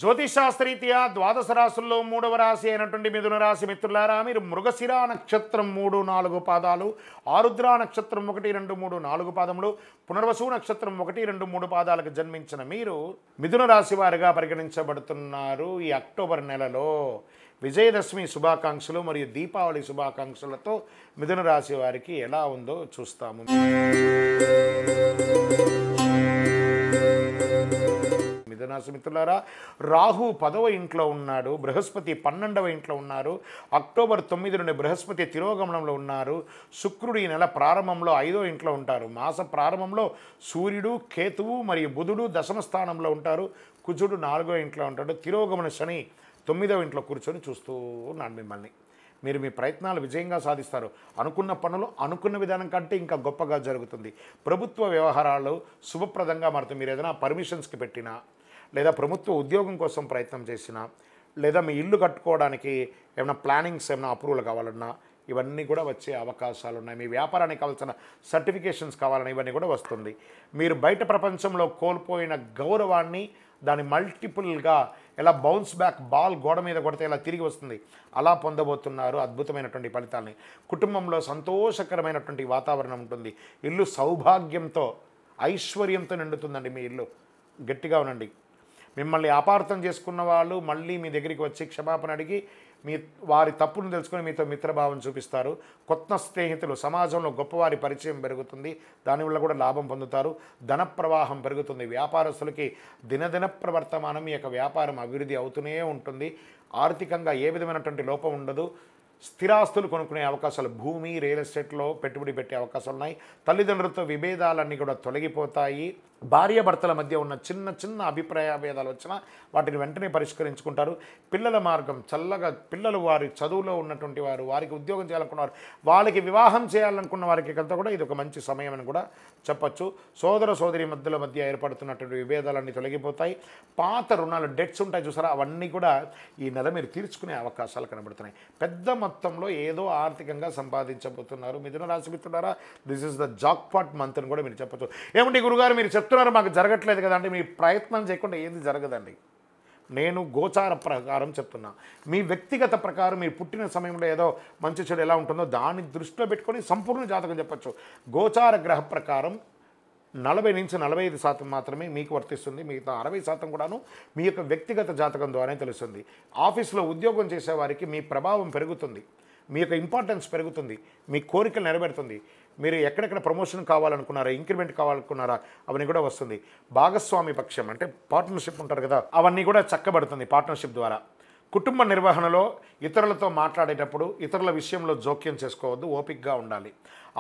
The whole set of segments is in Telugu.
జ్యోతిషాస్త్రరీత్యా ద్వాదశ రాశుల్లో మూడవ రాశి అయినటువంటి మిథున రాశి మిత్రులారా, మీరు మృగశిర నక్షత్రం 3, 4 పాదాలు, ఆరుద్ర నక్షత్రం 1, 2, 3, 4 పాదములు, పునర్వసు నక్షత్రం 1, 2, 3 పాదాలకు జన్మించిన మీరు మిథున రాశి వారిగా పరిగణించబడుతున్నారు. ఈ అక్టోబర్ నెలలో విజయదశమి శుభాకాంక్షలు మరియు దీపావళి శుభాకాంక్షలతో మిథున రాశి వారికి ఎలా ఉందో చూస్తాము. మిథునరాశి మిత్రులారా, రాహు 10వ ఇంట్లో ఉన్నాడు, బృహస్పతి 12వ ఇంట్లో ఉన్నారు. అక్టోబర్ 9 నుండి బృహస్పతి తిరోగమనంలో ఉన్నారు. శుక్రుడు ఈ నెల ప్రారంభంలో 5వ ఇంట్లో ఉంటారు. మాస ప్రారంభంలో సూర్యుడు, కేతువు మరియు బుధుడు దశమ స్థానంలో ఉంటారు. కుజుడు 4వ ఇంట్లో ఉంటాడు. తిరోగమన శని 9వ ఇంట్లో కూర్చొని చూస్తూ ఉన్నాడు మిమ్మల్ని. మీరు మీ ప్రయత్నాలు విజయంగా సాధిస్తారు. అనుకున్న పనులు అనుకున్న విధానం కంటే ఇంకా గొప్పగా జరుగుతుంది. ప్రభుత్వ వ్యవహారాలు శుభప్రదంగా మారుతుంది. మీరు ఏదైనా పర్మిషన్స్కి పెట్టినా, లేదా ప్రభుత్వ ఉద్యోగం కోసం ప్రయత్నం చేసినా, లేదా మీ ఇల్లు కట్టుకోవడానికి ఏమైనా ప్లానింగ్స్ ఏమైనా అప్రూవల్ కావాలన్నా ఇవన్నీ కూడా వచ్చే అవకాశాలు ఉన్నాయి. మీ వ్యాపారానికి కావాల్సిన సర్టిఫికేషన్స్ కావాలన్నా ఇవన్నీ కూడా వస్తుంది. మీరు బయట ప్రపంచంలో కోల్పోయిన గౌరవాన్ని దాని మల్టిపుల్గా ఎలా బౌన్స్ బ్యాక్ బాల్ గోడ మీద కొడితే ఎలా తిరిగి వస్తుంది అలా పొందబోతున్నారు అద్భుతమైనటువంటి ఫలితాలని. కుటుంబంలో సంతోషకరమైనటువంటి వాతావరణం ఉంటుంది. ఇల్లు సౌభాగ్యంతో ఐశ్వర్యంతో నిండుతుందండి. మీ ఇల్లు గట్టిగా ఉండండి. మిమ్మల్ని అపార్థం చేసుకున్న వాళ్ళు మళ్ళీ మీ దగ్గరికి వచ్చి క్షమాపణ అడిగి వారి తప్పును తెలుసుకొని మీతో మిత్రభావం చూపిస్తారు. కొత్త స్నేహితులు, సమాజంలో గొప్పవారి పరిచయం పెరుగుతుంది. దానివల్ల కూడా లాభం పొందుతారు. ధన ప్రవాహం పెరుగుతుంది. వ్యాపారస్తులకి దినదిన ప్రవర్తమానం మీ యొక్క వ్యాపారం అభివృద్ధి అవుతూనే ఉంటుంది. ఆర్థికంగా ఏ విధమైనటువంటి లోపం ఉండదు. స్థిరాస్తులు కొనుక్కునే అవకాశాలు, భూమి రియల్ ఎస్టేట్లో పెట్టుబడి పెట్టే అవకాశాలు ఉన్నాయి. తల్లిదండ్రులతో విభేదాలన్నీ కూడా తొలగిపోతాయి. భార్యాభర్తల మధ్య ఉన్న చిన్న చిన్న అభిప్రాయ భేదాలు వచ్చినా వాటిని వెంటనే పరిష్కరించుకుంటారు. పిల్లల మార్గం చల్లగా, పిల్లలు వారి చదువులో ఉన్నటువంటి వారు, వారికి ఉద్యోగం చేయాలనుకున్నవారు, వాళ్ళకి వివాహం చేయాలనుకున్న వారికి కంతా కూడా ఇది ఒక మంచి సమయం అని కూడా చెప్పచ్చు. సోదర సోదరి మధ్య ఏర్పడుతున్నటువంటి విభేదాలన్నీ తొలగిపోతాయి. పాత రుణాలు, డెట్స్ ఉంటాయి చూసారా, అవన్నీ కూడా ఈ నెల మీరు తీర్చుకునే అవకాశాలు కనబడుతున్నాయి. పెద్ద మొత్తంలో ఏదో ఆర్థికంగా సంపాదించబోతున్నారు. మిథున రాశి మిత్రులారా, this is the jackpot month అని కూడా మీరు చెప్పచ్చు. ఏమంటే గురుగారు మీరు చెప్తున్నారు మాకు జరగట్లేదు కదా అంటే, మీ ప్రయత్నం చేయకుండా ఏది జరగదండి. నేను గోచార ప్రకారం చెప్తున్నా. మీ వ్యక్తిగత ప్రకారం మీరు పుట్టిన సమయంలో ఏదో మంచి చెడు ఎలా ఉంటుందో దాన్ని దృష్టిలో పెట్టుకొని సంపూర్ణ జాతకం చెప్పచ్చు. గోచార గ్రహ ప్రకారం 40 నుంచి 45% మాత్రమే మీకు వర్తిస్తుంది. మిగతా 60% కూడాను మీ యొక్క వ్యక్తిగత జాతకం ద్వారానే తెలుస్తుంది. ఆఫీసులో ఉద్యోగం చేసేవారికి మీ ప్రభావం పెరుగుతుంది. మీ యొక్క ఇంపార్టెన్స్ పెరుగుతుంది. మీ కోరికలు నెరవేరుతుంది. మీరు ఎక్కడెక్కడ ప్రమోషన్ కావాలనుకున్నారా, ఇంక్రిమెంట్ కావాలనుకున్నారా, అవన్నీ కూడా వస్తుంది. భాగస్వామి పక్షం అంటే పార్ట్నర్షిప్ ఉంటారు కదా, అవన్నీ కూడా చక్కబడుతుంది పార్ట్నర్షిప్ ద్వారా. కుటుంబ నిర్వహణలో ఇతరులతో మాట్లాడేటప్పుడు ఇతరుల విషయంలో జోక్యం చేసుకోవద్దు, ఓపికగా ఉండాలి.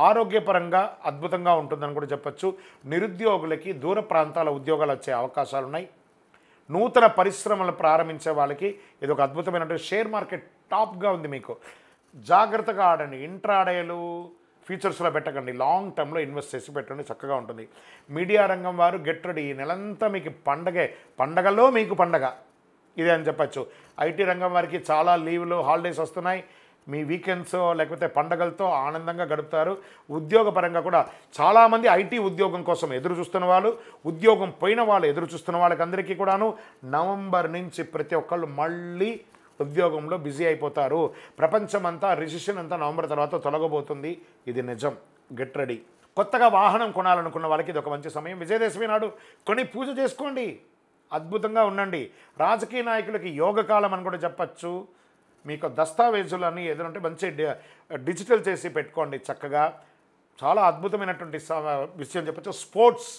ఆరోగ్యపరంగా అద్భుతంగా ఉంటుందని కూడా చెప్పచ్చు. నిరుద్యోగులకి దూర ప్రాంతాల ఉద్యోగాలు వచ్చే అవకాశాలు ఉన్నాయి. నూతన పరిశ్రమలు ప్రారంభించే వాళ్ళకి ఇది ఒక అద్భుతమైనటువంటి షేర్ మార్కెట్ టాప్గా ఉంది. మీకు జాగ్రత్తగా ఆడండి. ఇంట్రాడేలు ఫ్యూచర్స్లో పెట్టకండి. లాంగ్ టర్మ్లో ఇన్వెస్ట్ చేసి పెట్టండి, చక్కగా ఉంటుంది. మీడియా రంగం వారు గెట్ రెడీ. ఈ నెలంతా మీకు పండగే, పండగలో మీకు పండగ ఇదే అని చెప్పచ్చు. ఐటీ రంగం వారికి చాలా లీవ్లు, హాలిడేస్ వస్తున్నాయి. మీ వీకెండ్స్ లేకపోతే పండగలతో ఆనందంగా గడుపుతారు. ఉద్యోగపరంగా కూడా చాలామంది ఐటీ ఉద్యోగం కోసం ఎదురు చూస్తున్న వాళ్ళు, ఉద్యోగం పోయిన వాళ్ళు ఎదురు చూస్తున్న వాళ్ళకి అందరికీ కూడాను నవంబర్ నుంచి ప్రతి ఒక్కళ్ళు మళ్ళీ ఉద్యోగంలో బిజీ అయిపోతారు. ప్రపంచమంతా రిసెషన్ అంతా నవంబర్ తర్వాత తొలగబోతుంది. ఇది నిజం. Get ready. కొత్తగా వాహనం కొనాలనుకున్న వాళ్ళకి ఇది ఒక మంచి సమయం. విజయదశమి నాడు కొని పూజ చేసుకోండి, అద్భుతంగా ఉండండి. రాజకీయ నాయకులకి యోగకాలం అని కూడా చెప్పచ్చు. మీకు దస్తావేజులన్నీ ఏదంటే మంచి డిజిటల్ చేసి పెట్టుకోండి చక్కగా. చాలా అద్భుతమైనటువంటి విషయం చెప్పచ్చు. స్పోర్ట్స్,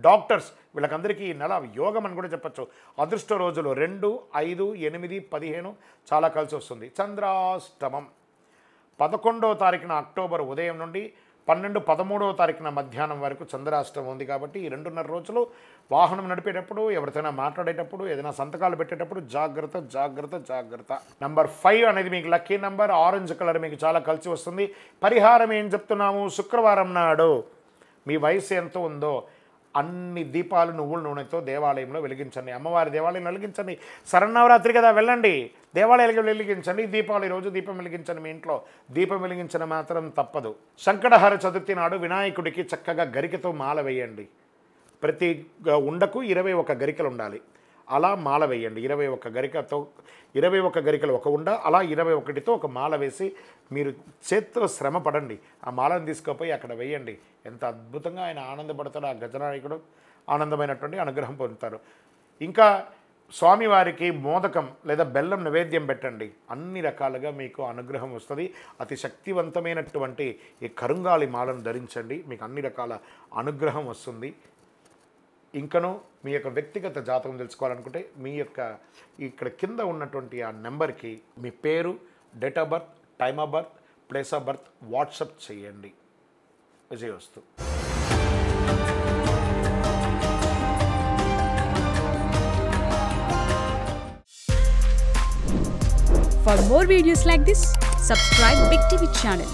డాక్టర్స్ వీళ్ళకందరికీ ఈ నెల యోగం అని కూడా చెప్పచ్చు. అదృష్ట రోజులు 2, 5, 8, 15 చాలా కలిసి వస్తుంది. చంద్రాష్టమం 11వ తారీఖున అక్టోబర్ ఉదయం నుండి 12, 13వ తారీఖున మధ్యాహ్నం వరకు చంద్రాష్టమం ఉంది. కాబట్టి ఈ 2.5 రోజులు వాహనం నడిపేటప్పుడు, ఎవరితోనైనా మాట్లాడేటప్పుడు, ఏదైనా సంతకాలు పెట్టేటప్పుడు జాగ్రత్త జాగ్రత్త జాగ్రత్త. నంబర్ 5 అనేది మీకు లక్కీ నంబర్. ఆరెంజ్ కలర్ మీకు చాలా కలిసి వస్తుంది. పరిహారం ఏం చెప్తున్నాము, శుక్రవారం నాడు మీ వయసు ఎంత ఉందో అన్ని దీపాలు నువ్వుల నూనెతో దేవాలయంలో వెలిగించండి. అమ్మవారి దేవాలయం వెలిగించండి. శరన్నవరాత్రి కదా, వెళ్ళండి దేవాలయాలకు వెలిగించండి. దీపావళి రోజు దీపం వెలిగించండి. మీ ఇంట్లో దీపం వెలిగించడం మాత్రం తప్పదు. సంకటహార చతుర్థి నాడు వినాయకుడికి చక్కగా గరికతో మాల వేయండి. ప్రతి ఉండకు 21 గరికలు ఉండాలి. అలా మాల వేయండి. 21 గరికతో 21 గరికలు ఒక ఉండ, అలా 21తో ఒక మాల వేసి మీరు చేత్తో శ్రమ పడండి. ఆ మాలను తీసుకుపోయి అక్కడ వేయండి. ఎంత అద్భుతంగా ఆయన ఆనందపడతాడో ఆ గజనాయకుడు, ఆనందమైనటువంటి అనుగ్రహం పొందుతారు. ఇంకా స్వామివారికి మోదకం లేదా బెల్లం నైవేద్యం పెట్టండి. అన్ని రకాలుగా మీకు అనుగ్రహం వస్తుంది. అతి శక్తివంతమైనటువంటి ఈ కరుంగాళి మాలను ధరించండి, మీకు అన్ని రకాల అనుగ్రహం వస్తుంది. ఇంకనూ మీ యొక్క వ్యక్తిగత జాతకం తెలుసుకోవాలనుకుంటే మీ యొక్క ఇక్కడ కింద ఉన్నటువంటి ఆ నెంబర్కి మీ పేరు, date of birth, time of birth, place of birth WhatsApp చేయండి. విజయవస్తు. For more videos like this, subscribe Big TV channel.